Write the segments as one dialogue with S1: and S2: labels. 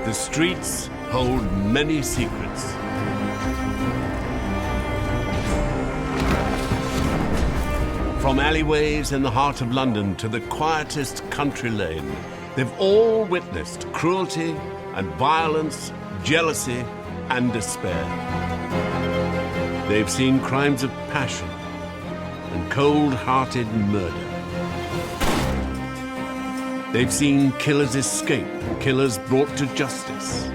S1: The streets hold many secrets. From alleyways in the heart of London to the quietest country lane, they've all witnessed cruelty and violence, jealousy and despair. They've seen crimes of passion and cold-hearted murder. They've seen killers escape and killers brought to justice.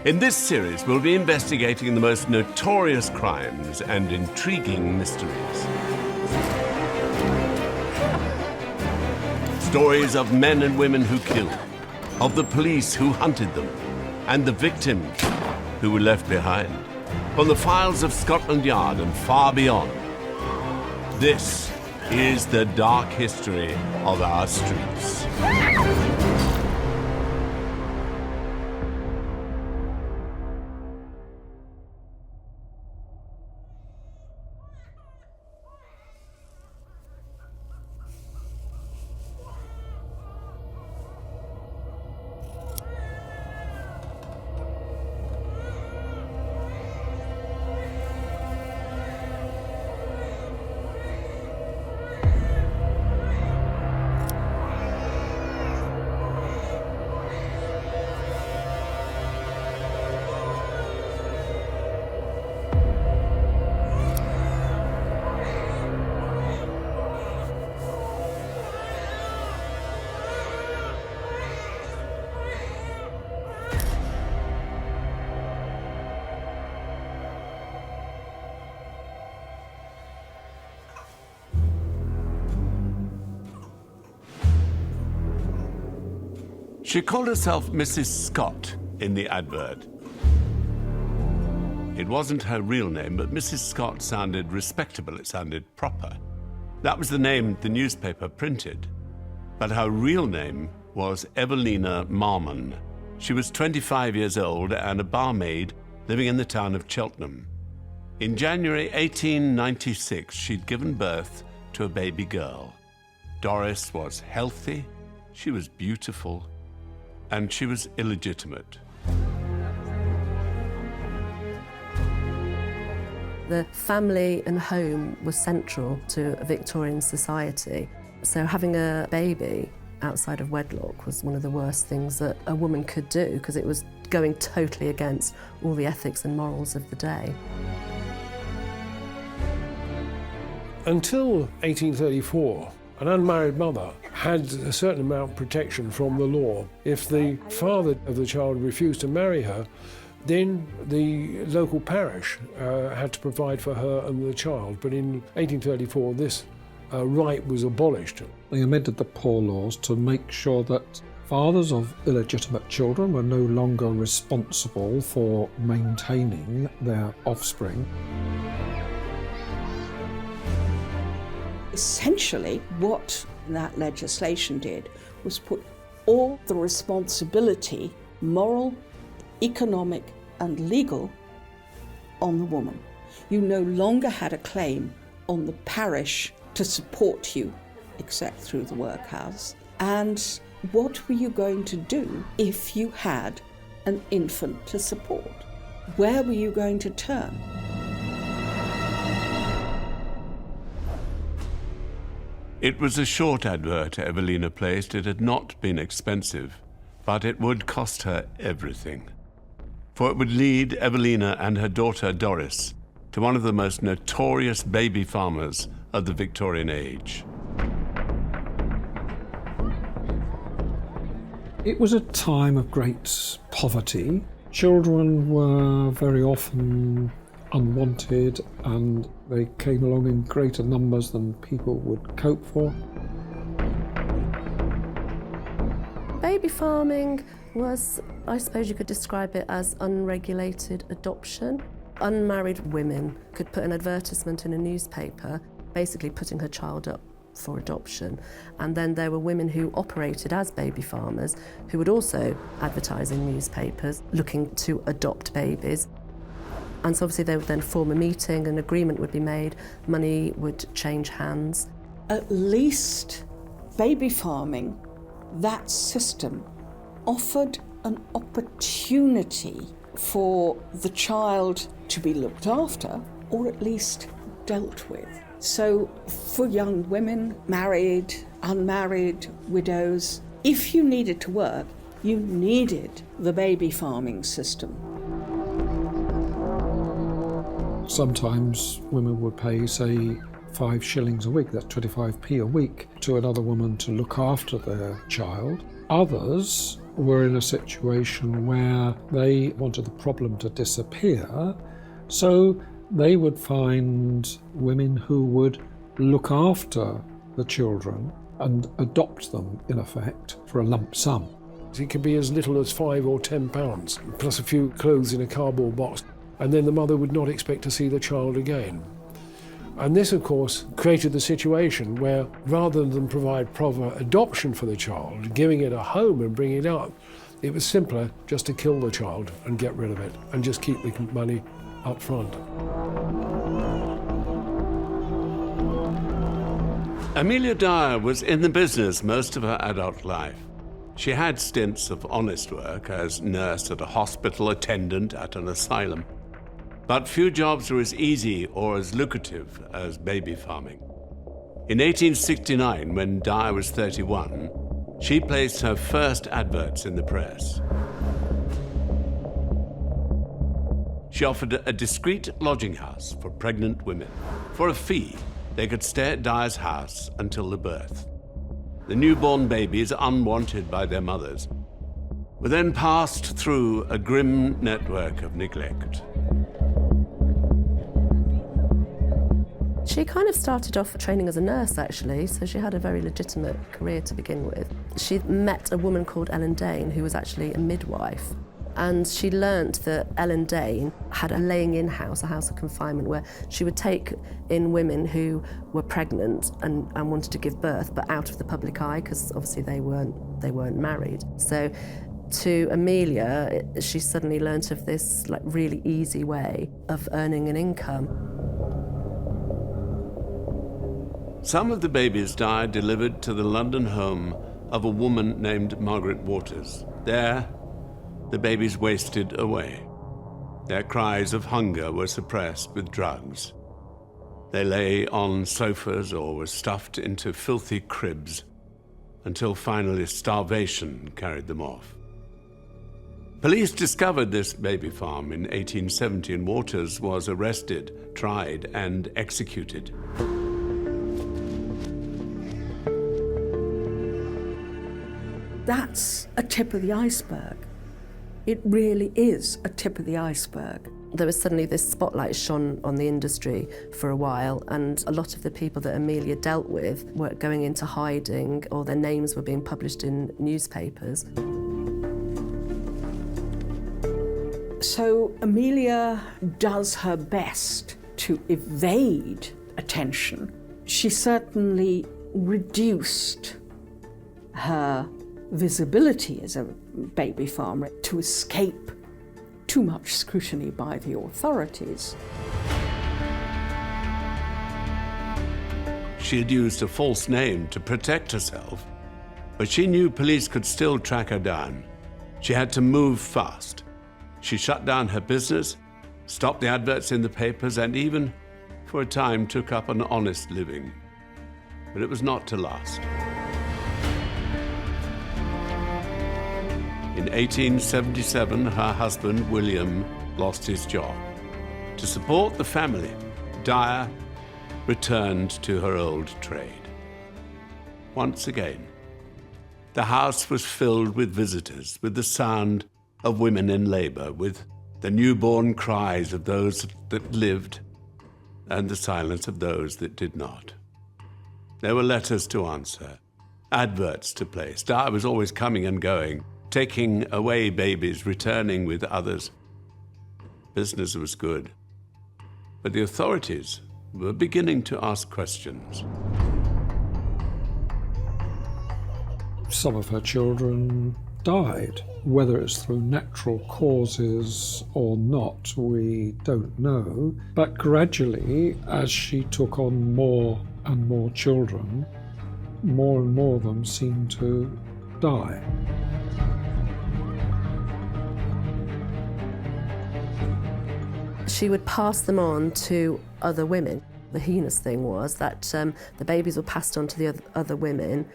S1: In this series, we'll be investigating the most notorious crimes and intriguing mysteries. Stories of men and women who killed, of the police who hunted them, and the victims who were left behind. From the files of Scotland Yard and far beyond, this is the dark history of our streets. She called herself Mrs. Scott in the advert. It wasn't her real name, but Mrs. Scott sounded respectable, it sounded proper. That was the name the newspaper printed. But her real name was Evelina Marmon. She was 25 years old and a barmaid living in the town of Cheltenham. In January 1896, she'd given birth to a baby girl. Doris was healthy, she was beautiful, and she was illegitimate.
S2: The family and home was central to a Victorian society. So having a baby outside of wedlock was one of the worst things that a woman could do, because it was going totally against all the ethics and morals of the day.
S3: Until 1834, an unmarried mother had a certain amount of protection from the law. If the father of the child refused to marry her, then the local parish had to provide for her and the child. But in 1834, this right was abolished.
S4: They amended the Poor Laws to make sure that fathers of illegitimate children were no longer responsible for maintaining their offspring.
S5: Essentially, what that legislation did was put all the responsibility, moral, economic and legal, on the woman. You no longer had a claim on the parish to support you, except through the workhouse. And what were you going to do if you had an infant to support? Where were you going to turn?
S1: It was a short advert Evelina placed. It had not been expensive, but it would cost her everything. For it would lead Evelina and her daughter Doris to one of the most notorious baby farmers of the Victorian age.
S4: It was a time of great poverty. Children were very often unwanted, and they came along in greater numbers than people would cope for.
S2: Baby farming was, I suppose you could describe it as unregulated adoption. Unmarried women could put an advertisement in a newspaper, basically putting her child up for adoption. And then there were women who operated as baby farmers who would also advertise in newspapers looking to adopt babies. And so obviously they would then form a meeting, an agreement would be made, money would change hands.
S5: At least baby farming, that system, offered an opportunity for the child to be looked after, or at least dealt with. So for young women, married, unmarried, widows, if you needed to work, you needed the baby farming system.
S4: Sometimes women would pay, say, 5 shillings a week, that's 25p a week, to another woman to look after their child. Others were in a situation where they wanted the problem to disappear, so they would find women who would look after the children and adopt them, in effect, for a lump sum.
S3: It could be as little as £5 or £10, plus a few clothes in a cardboard box, and then the mother would not expect to see the child again. And this, of course, created the situation where, rather than provide proper adoption for the child, giving it a home and bringing it up, it was simpler just to kill the child and get rid of it and just keep the money up front.
S1: Amelia Dyer was in the business most of her adult life. She had stints of honest work as nurse at a hospital, attendant at an asylum. But few jobs were as easy or as lucrative as baby farming. In 1869, when Dyer was 31, she placed her first adverts in the press. She offered a discreet lodging house for pregnant women. For a fee, they could stay at Dyer's house until the birth. The newborn babies, unwanted by their mothers, were then passed through a grim network of neglect.
S2: She kind of started off training as a nurse, actually, so she had a very legitimate career to begin with. She met a woman called Ellen Dane, who was actually a midwife, and she learnt that Ellen Dane had a laying-in house, a house of confinement, where she would take in women who were pregnant and wanted to give birth, but out of the public eye, because obviously they weren't married. So to Amelia, she suddenly learnt of this really easy way of earning an income.
S1: Some of the babies Dyer delivered to the London home of a woman named Margaret Waters. There, the babies wasted away. Their cries of hunger were suppressed with drugs. They lay on sofas or were stuffed into filthy cribs until finally starvation carried them off. Police discovered this baby farm in 1870, and Waters was arrested, tried, and executed.
S5: That's a tip of the iceberg. It really is a tip of the iceberg.
S2: There was suddenly this spotlight shone on the industry for a while, and a lot of the people that Amelia dealt with were going into hiding, or their names were being published in newspapers.
S5: So Amelia does her best to evade attention. She certainly reduced her visibility as a baby farmer to escape too much scrutiny by the authorities.
S1: She had used a false name to protect herself, but she knew police could still track her down. She had to move fast. She shut down her business, stopped the adverts in the papers, and even, for a time, took up an honest living. But it was not to last. In 1877, her husband, William, lost his job. To support the family, Dyer returned to her old trade. Once again, the house was filled with visitors, with the sound of women in labor, with the newborn cries of those that lived and the silence of those that did not. There were letters to answer, adverts to place. Dyer was always coming and going, taking away babies, returning with others. Business was good, but the authorities were beginning to ask questions.
S4: Some of her children died. Whether it's through natural causes or not, we don't know. But gradually, as she took on more and more children, more and more of them seemed to die.
S2: she would pass them on to other women. The heinous thing was that the babies were passed on to the other women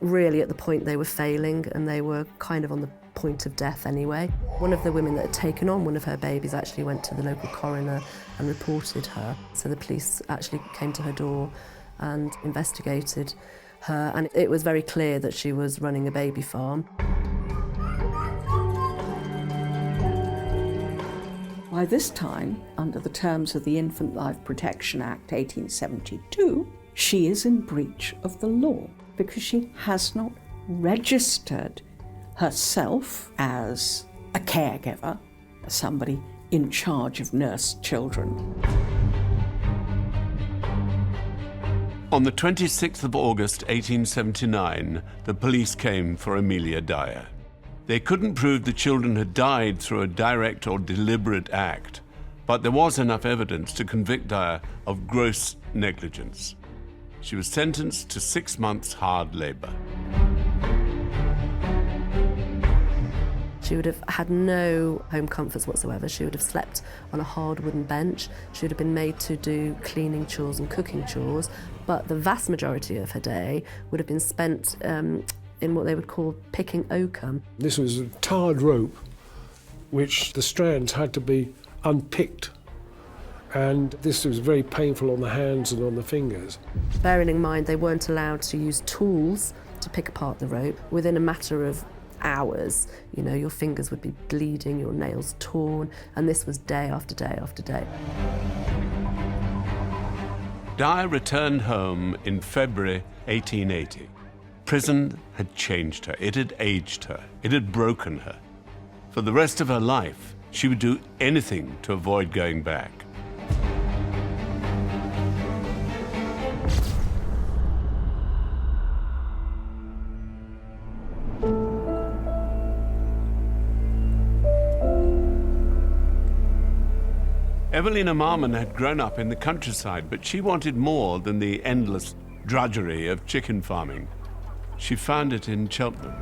S2: really at the point they were failing, and they were kind of on the point of death anyway. One of the women that had taken on one of her babies actually went to the local coroner and reported her. So the police actually came to her door and investigated her, and it was very clear that she was running a baby farm.
S5: By this time, under the terms of the Infant Life Protection Act 1872, she is in breach of the law because she has not registered herself as a caregiver, as somebody in charge of nursed children.
S1: On the 26th of August 1879, the police came for Amelia Dyer. They couldn't prove the children had died through a direct or deliberate act, but there was enough evidence to convict Dyer of gross negligence. She was sentenced to 6 months hard labour.
S2: She would have had no home comforts whatsoever. She would have slept on a hard wooden bench. She would have been made to do cleaning chores and cooking chores, but the vast majority of her day would have been spent in what they would call picking oakum.
S3: This was a tarred rope, which the strands had to be unpicked, and this was very painful on the hands and on the fingers.
S2: Bearing in mind they weren't allowed to use tools to pick apart the rope. Within a matter of hours, you know, your fingers would be bleeding, your nails torn, and this was day after day after day.
S1: Dyer returned home in February 1880. Prison had changed her, it had aged her, it had broken her. For the rest of her life, she would do anything to avoid going back. Evelina Marmon had grown up in the countryside, but she wanted more than the endless drudgery of chicken farming. She found it in Cheltenham.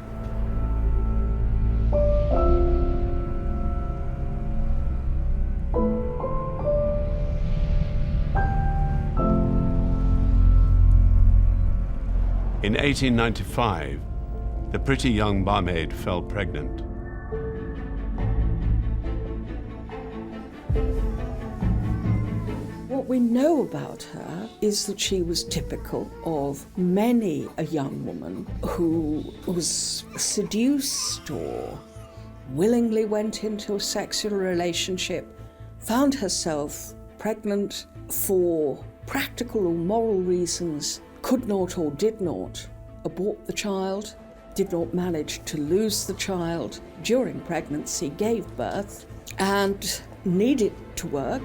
S1: In 1895, the pretty young barmaid fell pregnant.
S5: What we know about her is that she was typical of many a young woman who was seduced or willingly went into a sexual relationship, found herself pregnant for practical or moral reasons, could not or did not abort the child, did not manage to lose the child during pregnancy, gave birth, and needed to work.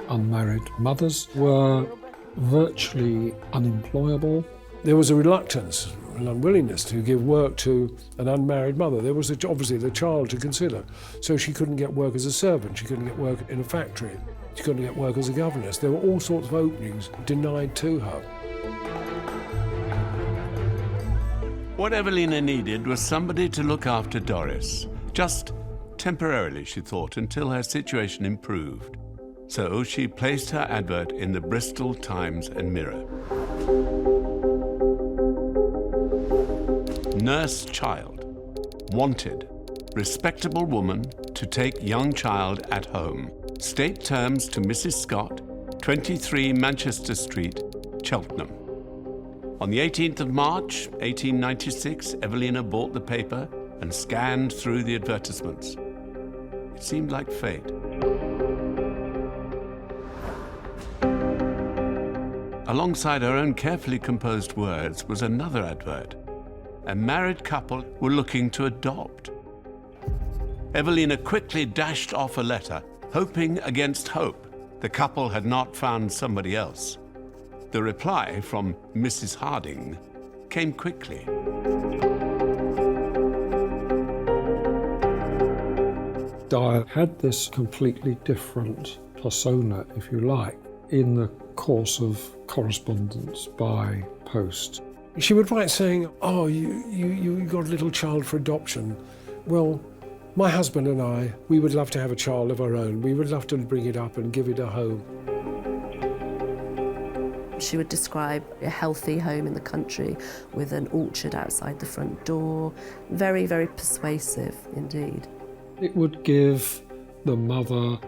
S4: Unmarried mothers were virtually unemployable.
S3: There was a reluctance, an unwillingness to give work to an unmarried mother. There was obviously the child to consider. So she couldn't get work as a servant, she couldn't get work in a factory, she couldn't get work as a governess. There were all sorts of openings denied to her.
S1: What Evelina needed was somebody to look after Doris. Just temporarily, she thought, until her situation improved. So she placed her advert in the Bristol Times and Mirror. Nurse child. Wanted. Respectable woman to take young child at home. State terms to Mrs. Scott, 23 Manchester Street, Cheltenham. On the 18th of March, 1896, Evelina bought the paper and scanned through the advertisements. It seemed like fate. Alongside her own carefully composed words was another advert. A married couple were looking to adopt. Evelina quickly dashed off a letter, hoping against hope the couple had not found somebody else. The reply from Mrs. Harding came quickly.
S4: Dyer had this completely different persona, if you like, in the course of correspondence by post.
S3: She would write saying, oh, you got a little child for adoption. Well, My husband and I, we would love to have a child of our own. We would love to bring it up and give it a home.
S2: She would describe a healthy home in the country with an orchard outside the front door. Very, very persuasive indeed.
S4: It would give the mother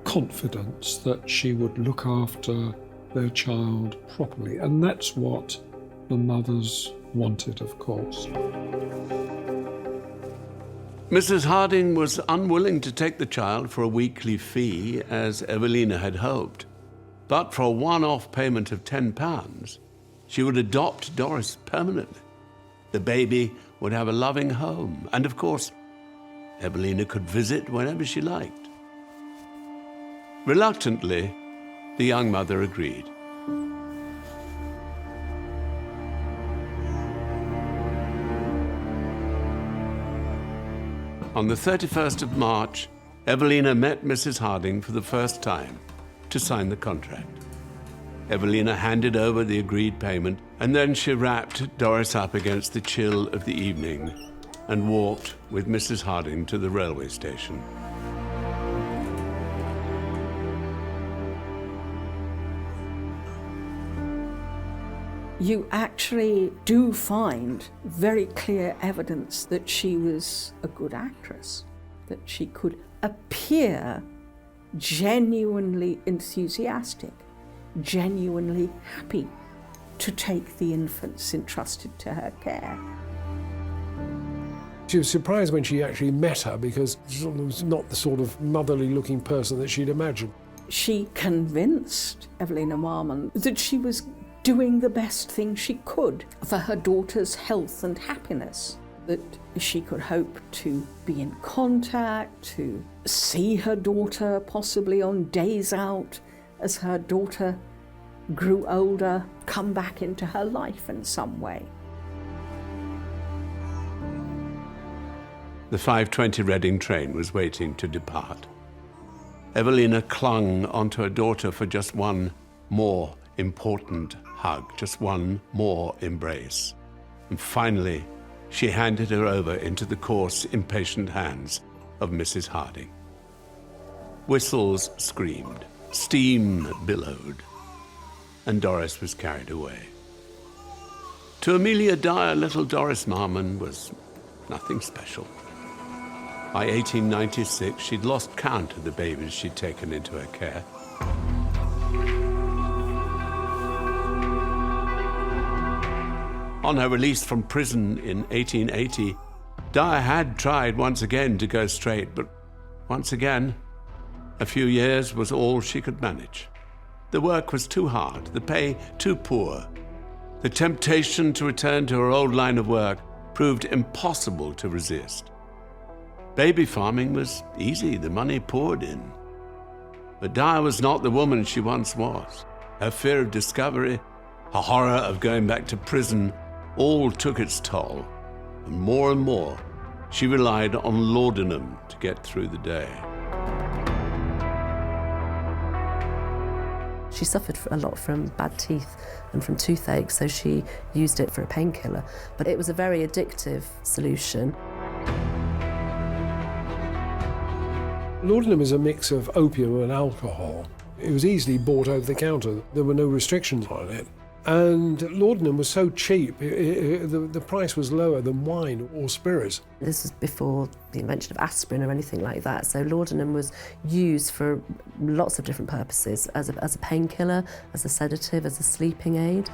S4: confidence that she would look after their child properly, and that's what the mothers wanted, of course.
S1: Mrs. Harding was unwilling to take the child for a weekly fee, as Evelina had hoped. But for a one-off payment of £10, she would adopt Doris permanently. The baby would have a loving home, and of course, Evelina could visit whenever she liked. Reluctantly, the young mother agreed. On the 31st of March, Evelina met Mrs. Harding for the first time to sign the contract. Evelina handed over the agreed payment, and then she wrapped Doris up against the chill of the evening and walked with Mrs. Harding to the railway station.
S5: You actually do find very clear evidence that she was a good actress, that she could appear genuinely enthusiastic, genuinely happy to take the infants entrusted to her care.
S3: She was surprised when she actually met her because she was not the sort of motherly-looking person that she'd imagined.
S5: She convinced Evelina Marmon that she was doing the best thing she could for her daughter's health and happiness, that she could hope to be in contact, to see her daughter possibly on days out as her daughter grew older, come back into her life in some way.
S1: The 5:20 Reading train was waiting to depart. Evelina clung onto her daughter for just one more important hug, just one more embrace. And finally, she handed her over into the coarse, impatient hands of Mrs. Harding. Whistles screamed, steam billowed, and Doris was carried away. To Amelia Dyer, little Doris Marmon was nothing special. By 1896, she'd lost count of the babies she'd taken into her care. On her release from prison in 1880, Dyer had tried once again to go straight, but once again, a few years was all she could manage. The work was too hard, the pay too poor. The temptation to return to her old line of work proved impossible to resist. Baby farming was easy, the money poured in. But Dyer was not the woman she once was. Her fear of discovery, her horror of going back to prison, all took its toll, and more, she relied on laudanum to get through the day.
S2: She suffered a lot from bad teeth and from toothache, so she used it for a painkiller. But it was a very addictive solution.
S3: Laudanum is a mix of opium and alcohol. It was easily bought over the counter. There were no restrictions on it. And laudanum was so cheap, the price was lower than wine or spirits.
S2: This was before the invention of aspirin or anything like that, so laudanum was used for lots of different purposes, as a painkiller, as a sedative, as a sleeping aid.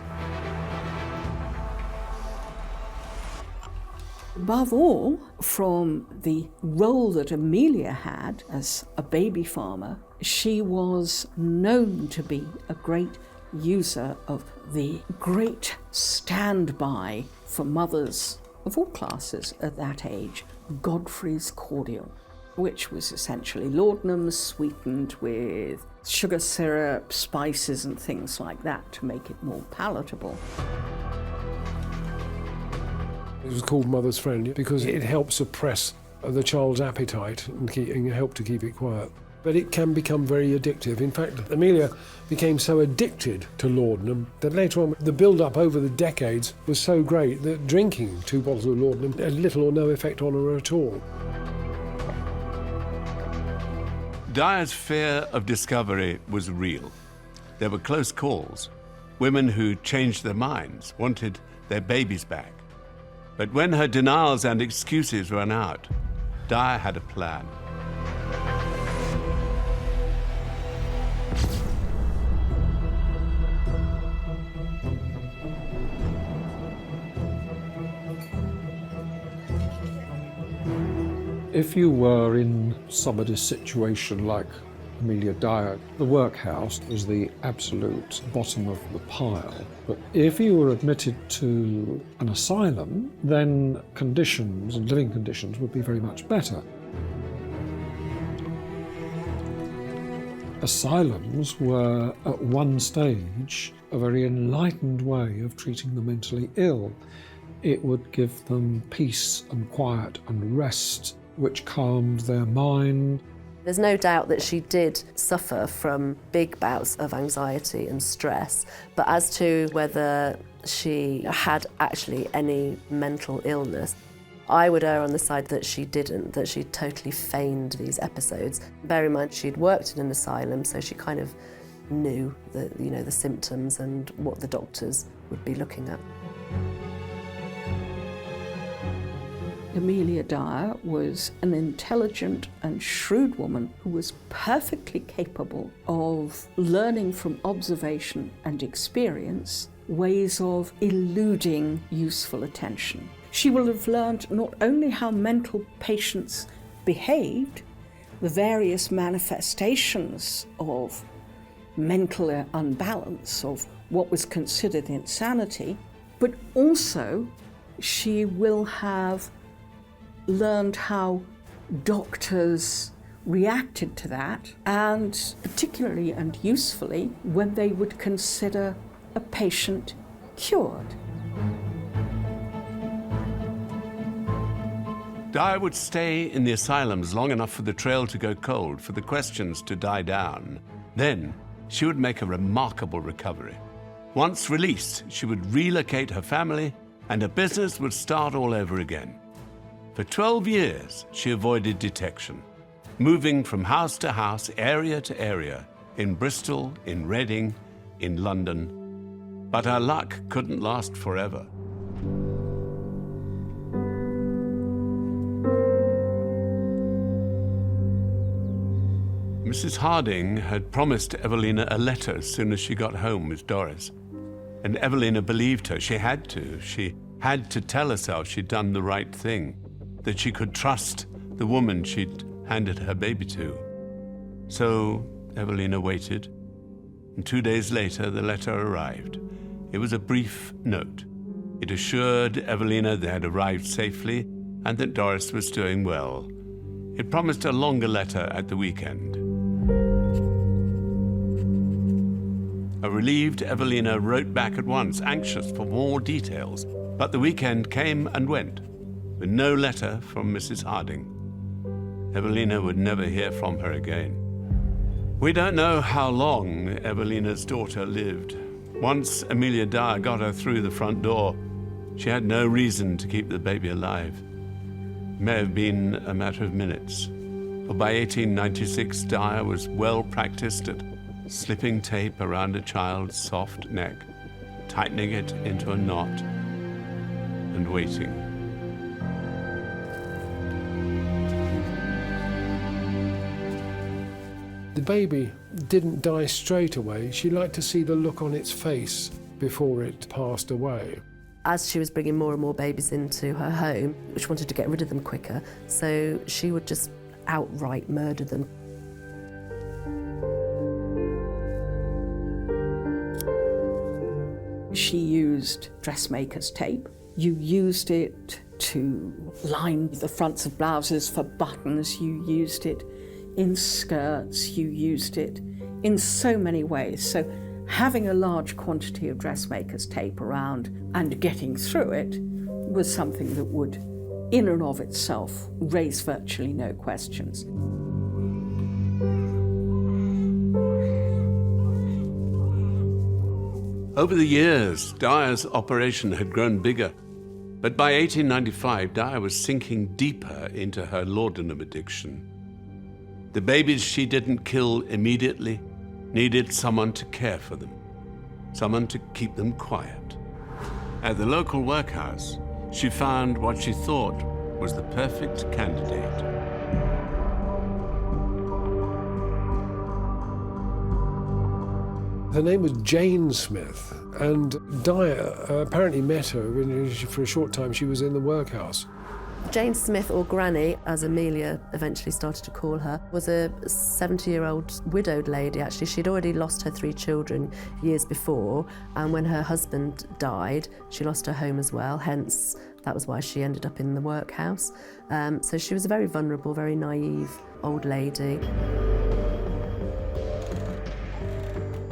S5: Above all, from the role that Amelia had as a baby farmer, she was known to be a great user of the great standby for mothers of all classes at that age, Godfrey's cordial, which was essentially laudanum sweetened with sugar syrup, spices and things like that to make it more palatable.
S3: It was called Mother's Friend because it helped suppress the child's appetite and help to keep it quiet. But it can become very addictive. In fact, Amelia became so addicted to laudanum that later on the build-up over the decades was so great that drinking 2 bottles of laudanum had little or no effect on her at all.
S1: Dyer's fear of discovery was real. There were close calls. Women who changed their minds, wanted their babies back. But when her denials and excuses ran out, Dyer had a plan.
S4: If you were in somebody's situation like Amelia Dyer, the workhouse was the absolute bottom of the pile. But if you were admitted to an asylum, then conditions and living conditions would be very much better. Asylums were, at one stage, a very enlightened way of treating the mentally ill. It would give them peace and quiet and rest, which calmed their mind.
S2: There's no doubt that she did suffer from big bouts of anxiety and stress, but as to whether she had actually any mental illness, I would err on the side that she didn't, that she totally feigned these episodes. Bear in mind, she'd worked in an asylum, so she kind of knew the symptoms and what the doctors would be looking at.
S5: Emilia Dyer was an intelligent and shrewd woman who was perfectly capable of learning from observation and experience ways of eluding useful attention. She will have learned not only how mental patients behaved, the various manifestations of mental unbalance, of what was considered insanity, but also she will have learned how doctors reacted to that, and particularly and usefully when they would consider a patient cured.
S1: Dyer would stay in the asylums long enough for the trail to go cold, for the questions to die down. Then she would make a remarkable recovery. Once released, she would relocate her family and her business would start all over again. For 12 years, she avoided detection, moving from house to house, area to area, in Bristol, in Reading, in London. But her luck couldn't last forever. Mrs. Harding had promised Evelina a letter as soon as she got home with Doris. And Evelina believed her. She had to. She had to tell herself she'd done the right thing, that she could trust the woman she'd handed her baby to. So Evelina waited, and 2 days later the letter arrived. It was a brief note. It assured Evelina they had arrived safely and that Doris was doing well. It promised a longer letter at the weekend. A relieved Evelina wrote back at once, anxious for more details, but the weekend came and went, with no letter from Mrs. Harding. Evelina would never hear from her again. We don't know how long Evelina's daughter lived. Once Amelia Dyer got her through the front door, she had no reason to keep the baby alive. It may have been a matter of minutes, for by 1896 Dyer was well practiced at slipping tape around a child's soft neck, tightening it into a knot, and waiting.
S3: The baby didn't die straight away. She liked to see the look on its face before it passed away.
S2: As she was bringing more and more babies into her home, she wanted to get rid of them quicker, so she would just outright murder them.
S5: She used dressmaker's tape. You used it to line the fronts of blouses for buttons. You used it in skirts. You used it in so many ways. So having a large quantity of dressmaker's tape around and getting through it was something that would, in and of itself, raise virtually no questions.
S1: Over the years, Dyer's operation had grown bigger, but by 1895, Dyer was sinking deeper into her laudanum addiction. The babies she didn't kill immediately needed someone to care for them, someone to keep them quiet. At the local workhouse, she found what she thought was the perfect candidate.
S3: Her name was Jane Smith, and Dyer apparently met her when, for a short time, she was in the workhouse.
S2: Jane Smith, or Granny, as Amelia eventually started to call her, was a 70-year-old widowed lady, actually. She'd already lost her 3 children years before, and when her husband died, she lost her home as well, hence that was why she ended up in the workhouse. So she was a very vulnerable, very naive old lady.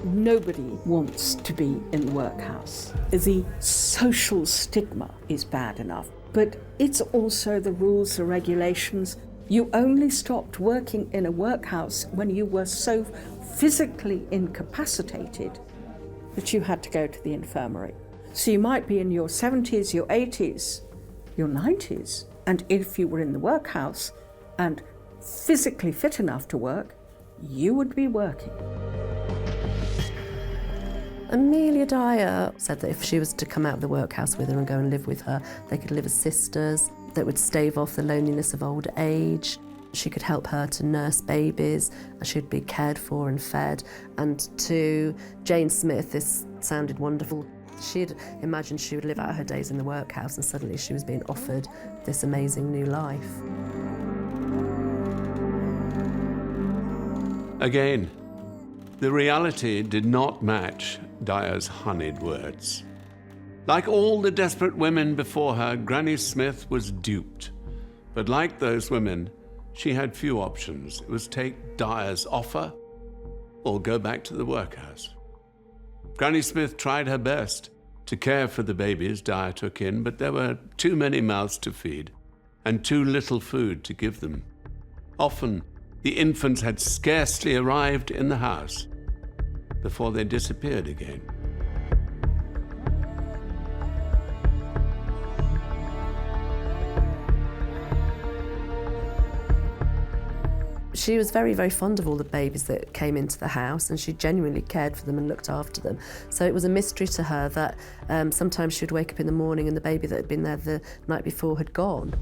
S5: Nobody wants to be in the workhouse. The social stigma is bad enough, but it's also the rules, the regulations. You only stopped working in a workhouse when you were so physically incapacitated that you had to go to the infirmary. So you might be in your 70s, your 80s, your 90s, and if you were in the workhouse and physically fit enough to work, you would be working.
S2: Amelia Dyer said that if she was to come out of the workhouse with her and go and live with her, they could live as sisters, that would stave off the loneliness of old age. She could help her to nurse babies, she'd be cared for and fed. And to Jane Smith, this sounded wonderful. She'd imagined she would live out her days in the workhouse, and suddenly she was being offered this amazing new life.
S1: Again, the reality did not match Dyer's honeyed words. Like all the desperate women before her, Granny Smith was duped. But like those women, she had few options. It was take Dyer's offer or go back to the workhouse. Granny Smith tried her best to care for the babies Dyer took in, but there were too many mouths to feed and too little food to give them. Often, the infants had scarcely arrived in the house before they disappeared again.
S2: She was very, very fond of all the babies that came into the house, and she genuinely cared for them and looked after them. So it was a mystery to her that sometimes she would wake up in the morning and the baby that had been there the night before had gone.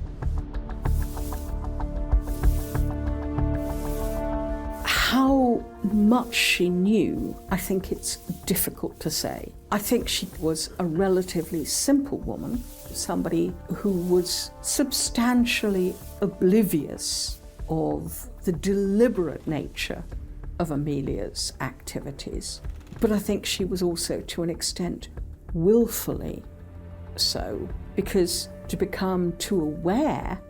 S5: How much she knew, I think it's difficult to say. I think she was a relatively simple woman, somebody who was substantially oblivious of the deliberate nature of Amelia's activities. But I think she was also, to an extent, willfully so, because to become too aware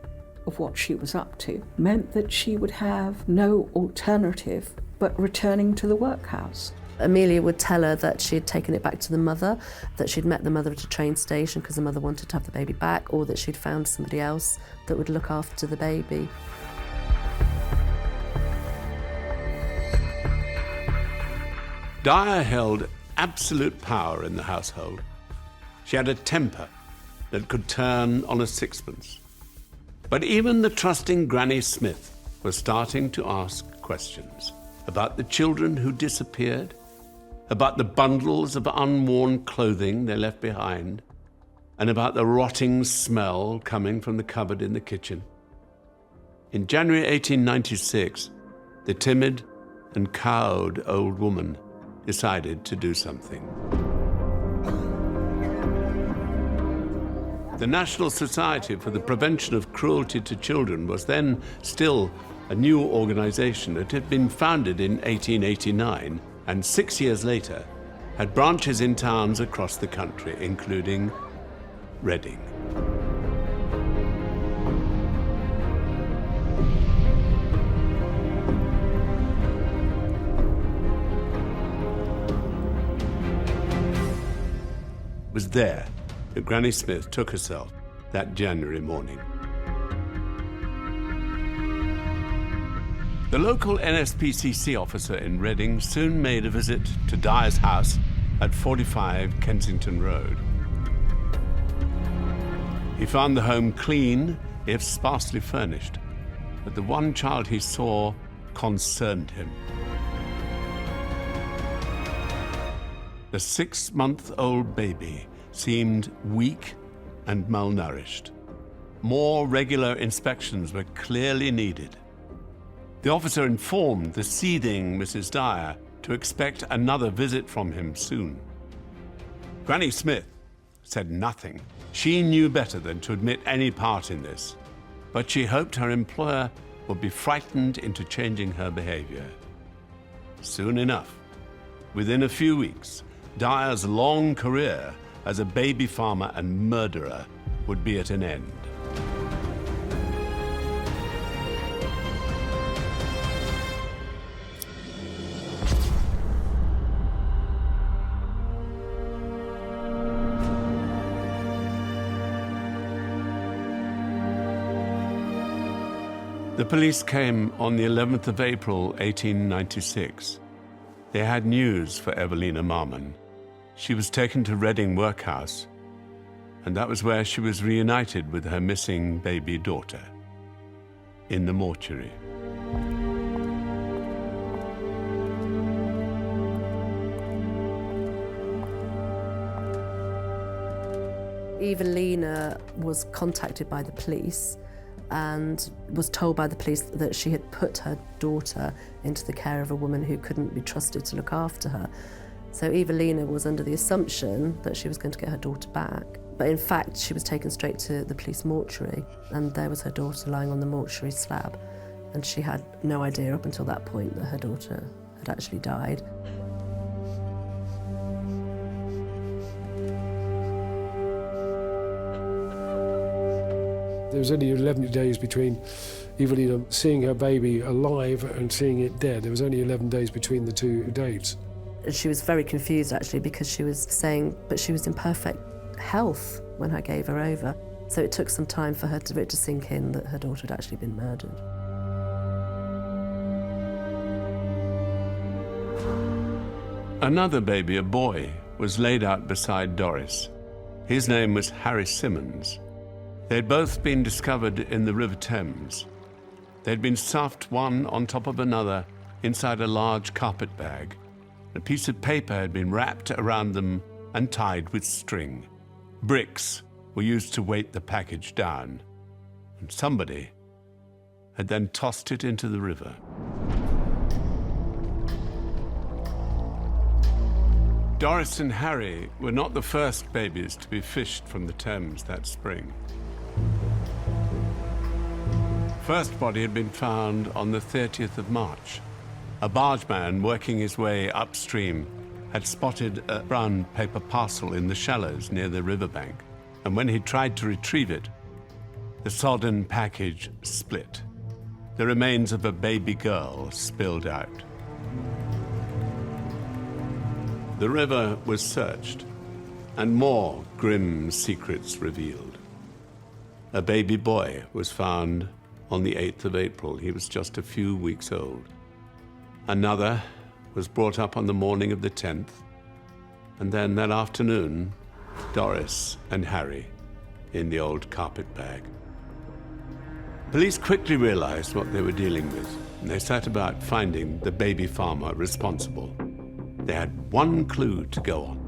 S5: of what she was up to meant that she would have no alternative but returning to the workhouse.
S2: Amelia would tell her that she had taken it back to the mother, that she'd met the mother at a train station because the mother wanted to have the baby back, or that she'd found somebody else that would look after the baby.
S1: Dyer held absolute power in the household. She had a temper that could turn on a sixpence. But even the trusting Granny Smith was starting to ask questions about the children who disappeared, about the bundles of unworn clothing they left behind, and about the rotting smell coming from the cupboard in the kitchen. In January 1896, the timid and cowed old woman decided to do something. The National Society for the Prevention of Cruelty to Children was then still a new organization. It had been founded in 1889 and 6 years later had branches in towns across the country, including Reading. It was there that Granny Smith took herself that January morning. The local NSPCC officer in Reading soon made a visit to Dyer's house at 45 Kensington Road. He found the home clean, if sparsely furnished, but the one child he saw concerned him. The 6-month-old baby seemed weak and malnourished. More regular inspections were clearly needed. The officer informed the seething Mrs. Dyer to expect another visit from him soon. Granny Smith said nothing. She knew better than to admit any part in this, but she hoped her employer would be frightened into changing her behavior. Soon enough, within a few weeks, Dyer's long career as a baby farmer and murderer would be at an end. The police came on the 11th of April, 1896. They had news for Evelina Marmon. She was taken to Reading Workhouse, and that was where she was reunited with her missing baby daughter, in the mortuary.
S2: Evelina was contacted by the police and was told by the police that she had put her daughter into the care of a woman who couldn't be trusted to look after her. So Evelina was under the assumption that she was going to get her daughter back. But in fact, she was taken straight to the police mortuary, and there was her daughter lying on the mortuary slab. And she had no idea up until that point that her daughter had actually died.
S3: There was only 11 days between Evelina seeing her baby alive and seeing it dead. There was only 11 days between the two dates.
S2: She was very confused, actually, because she was saying, but she was in perfect health when I gave her over. So it took some time for it to sink in that her daughter had actually been murdered.
S1: Another baby, a boy, was laid out beside Doris. His name was Harry Simmons. They'd both been discovered in the River Thames. They'd been stuffed one on top of another inside a large carpet bag. A piece of paper had been wrapped around them and tied with string. Bricks were used to weight the package down, and somebody had then tossed it into the river. Doris and Harry were not the first babies to be fished from the Thames that spring. First body had been found on the 30th of March. A bargeman working his way upstream had spotted a brown paper parcel in the shallows near the riverbank, and when he tried to retrieve it, the sodden package split. The remains of a baby girl spilled out. The river was searched, and more grim secrets revealed. A baby boy was found on the 8th of April. He was just a few weeks old. Another was brought up on the morning of the 10th, and then that afternoon, Doris and Harry in the old carpet bag. Police quickly realized what they were dealing with, and they set about finding the baby farmer responsible. They had one clue to go on.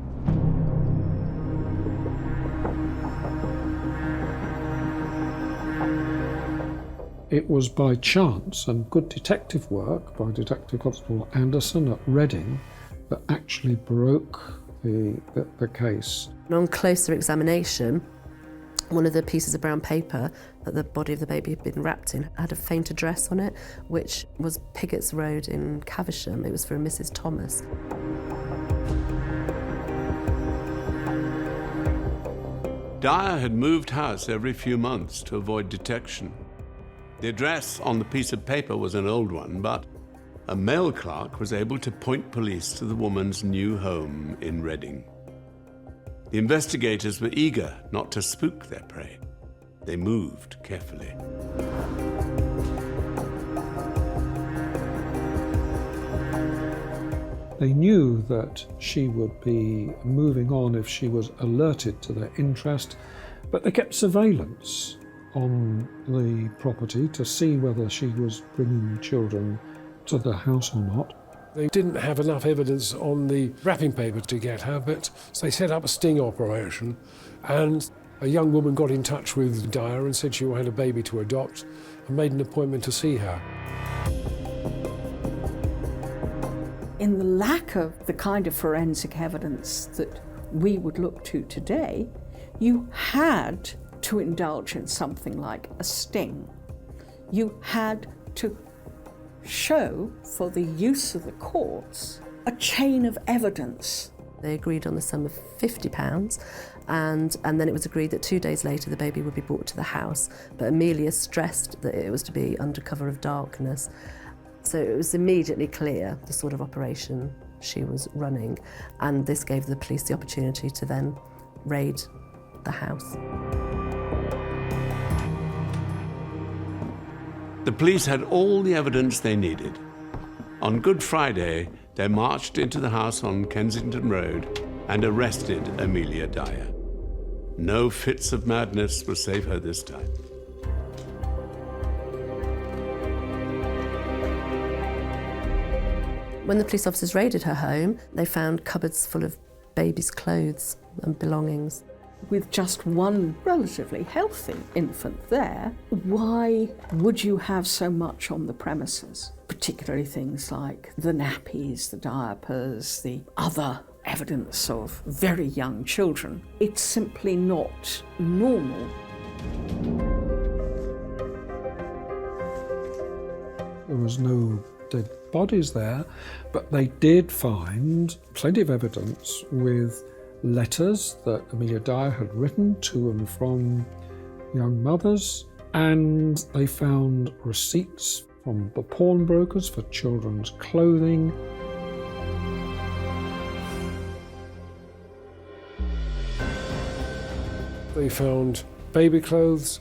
S4: It was by chance and good detective work by Detective Constable Anderson at Reading that actually broke the case.
S2: And on closer examination, one of the pieces of brown paper that the body of the baby had been wrapped in had a faint address on it, which was Pigott's Road in Caversham. It was for a Mrs. Thomas.
S1: Dyer had moved house every few months to avoid detection. The address on the piece of paper was an old one, but a mail clerk was able to point police to the woman's new home in Reading. The investigators were eager not to spook their prey. They moved carefully.
S4: They knew that she would be moving on if she was alerted to their interest, but they kept surveillance on the property to see whether she was bringing children to the house or not.
S3: They didn't have enough evidence on the wrapping paper to get her, but they set up a sting operation, and a young woman got in touch with Dyer and said she had a baby to adopt and made an appointment to see her.
S5: In the lack of the kind of forensic evidence that we would look to today, you had to indulge in something like a sting. You had to show, for the use of the courts, a chain of evidence.
S2: They agreed on the sum of £50, and then it was agreed that 2 days later the baby would be brought to the house. But Amelia stressed that it was to be under cover of darkness. So it was immediately clear the sort of operation she was running, and this gave the police the opportunity to then raid the house.
S1: The police had all the evidence they needed. On Good Friday, they marched into the house on Kensington Road and arrested Emilia Dyer. No fits of madness will save her this time.
S2: When the police officers raided her home, they found cupboards full of baby's clothes and belongings.
S5: With just one relatively healthy infant there, why would you have so much on the premises? Particularly things like the nappies, the diapers, the other evidence of very young children. It's simply not normal.
S4: There was no dead bodies there, but they did find plenty of evidence with letters that Emilia Dyer had written to and from young mothers, and they found receipts from the pawnbrokers for children's clothing.
S3: They found baby clothes,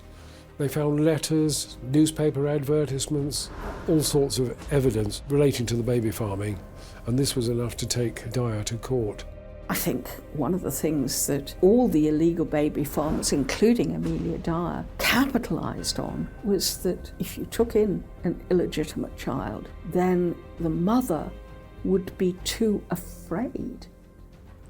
S3: they found letters, newspaper advertisements, all sorts of evidence relating to the baby farming, and this was enough to take Dyer to court.
S5: I think one of the things that all the illegal baby farmers, including Amelia Dyer, capitalised on was that if you took in an illegitimate child, then the mother would be too afraid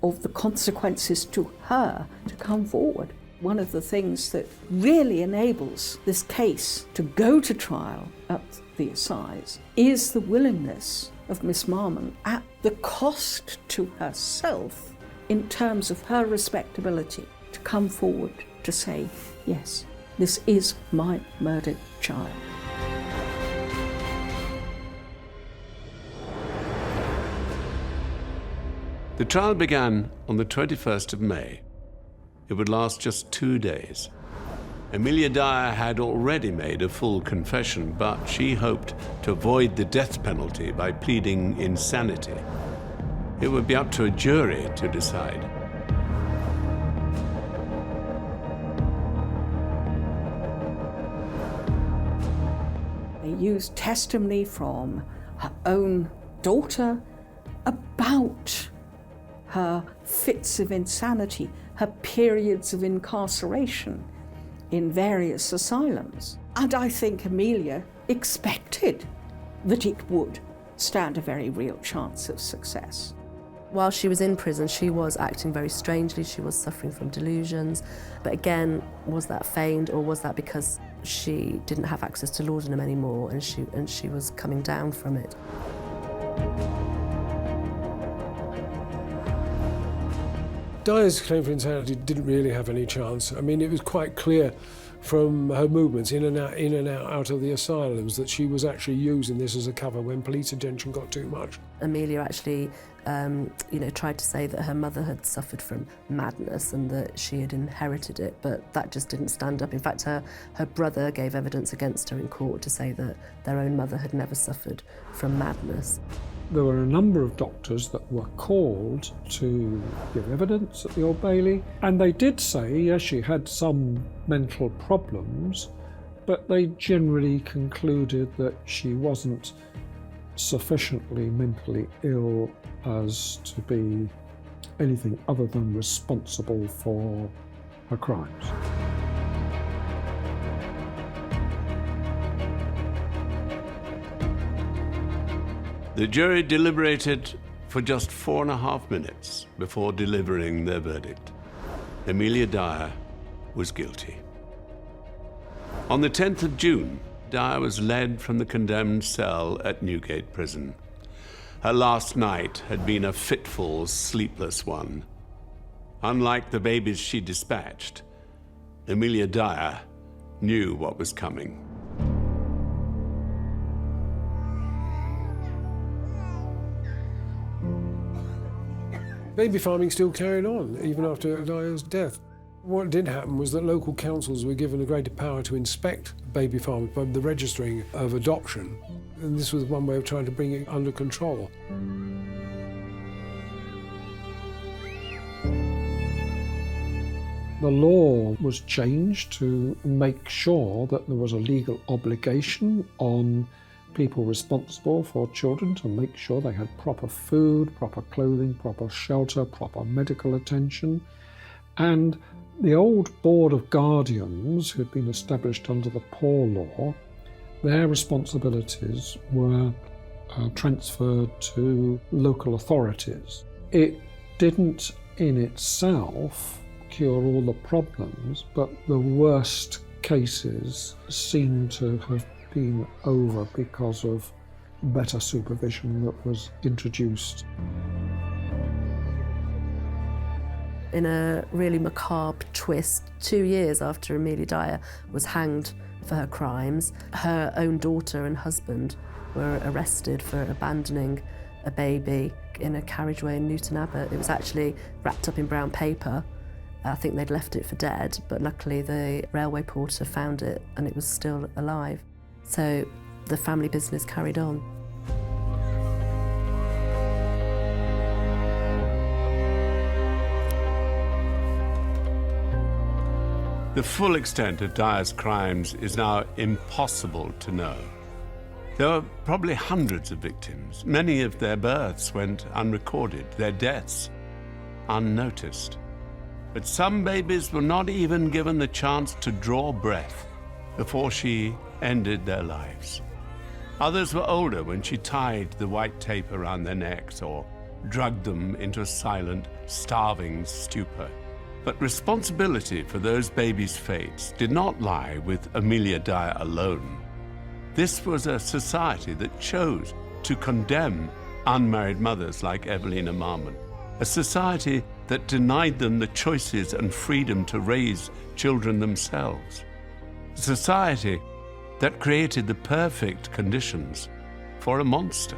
S5: of the consequences to her to come forward. One of the things that really enables this case to go to trial at the assize is the willingness of Miss Marmon, at the cost to herself in terms of her respectability, to come forward to say, yes, this is my murdered child.
S1: The trial began on the 21st of May. It would last just 2 days. Emilia Dyer had already made a full confession, but she hoped to avoid the death penalty by pleading insanity. It would be up to a jury to decide.
S5: They used testimony from her own daughter about her fits of insanity, her periods of incarceration in various asylums. And I think Amelia expected that it would stand a very real chance of success.
S2: While she was in prison, she was acting very strangely. She was suffering from delusions. But again, was that feigned, or was that because she didn't have access to Laudanum anymore and she was coming down from it?
S3: Dyer's claim for insanity didn't really have any chance. I mean, it was quite clear from her movements in and out of the asylums that she was actually using this as a cover when police attention got too much.
S2: Amelia actually tried to say that her mother had suffered from madness and that she had inherited it, but that just didn't stand up. In fact, her brother gave evidence against her in court to say that their own mother had never suffered from madness.
S4: There were a number of doctors that were called to give evidence at the Old Bailey, and they did say, yes, she had some mental problems, but they generally concluded that she wasn't sufficiently mentally ill as to be anything other than responsible for her crimes.
S1: The jury deliberated for just 4.5 minutes before delivering their verdict. Emilia Dyer was guilty. On the 10th of June, Dyer was led from the condemned cell at Newgate Prison. Her last night had been a fitful, sleepless one. Unlike the babies she dispatched, Emilia Dyer knew what was coming.
S3: Baby farming still carried on, even after Dyer's death. What did happen was that local councils were given a greater power to inspect baby farms by the registering of adoption, and this was one way of trying to bring it under control.
S4: The law was changed to make sure that there was a legal obligation on people responsible for children to make sure they had proper food, proper clothing, proper shelter, proper medical attention. And the old Board of Guardians, who had been established under the Poor Law, their responsibilities were transferred to local authorities. It didn't in itself cure all the problems, but the worst cases seem to have been over because of better supervision that was introduced.
S2: In a really macabre twist, 2 years after Emilia Dyer was hanged for her crimes, her own daughter and husband were arrested for abandoning a baby in a carriageway in Newton Abbot. It was actually wrapped up in brown paper. I think they'd left it for dead, but luckily the railway porter found it and it was still alive. So the family business carried on.
S1: The full extent of Dyer's crimes is now impossible to know. There were probably hundreds of victims. Many of their births went unrecorded, their deaths unnoticed. But some babies were not even given the chance to draw breath before she ended their lives. Others were older when she tied the white tape around their necks or drugged them into a silent, starving stupor. But responsibility for those babies' fates did not lie with Emilia Dyer alone. This was a society that chose to condemn unmarried mothers like Evelina Marmon, a society that denied them the choices and freedom to raise children themselves, a society that created the perfect conditions for a monster.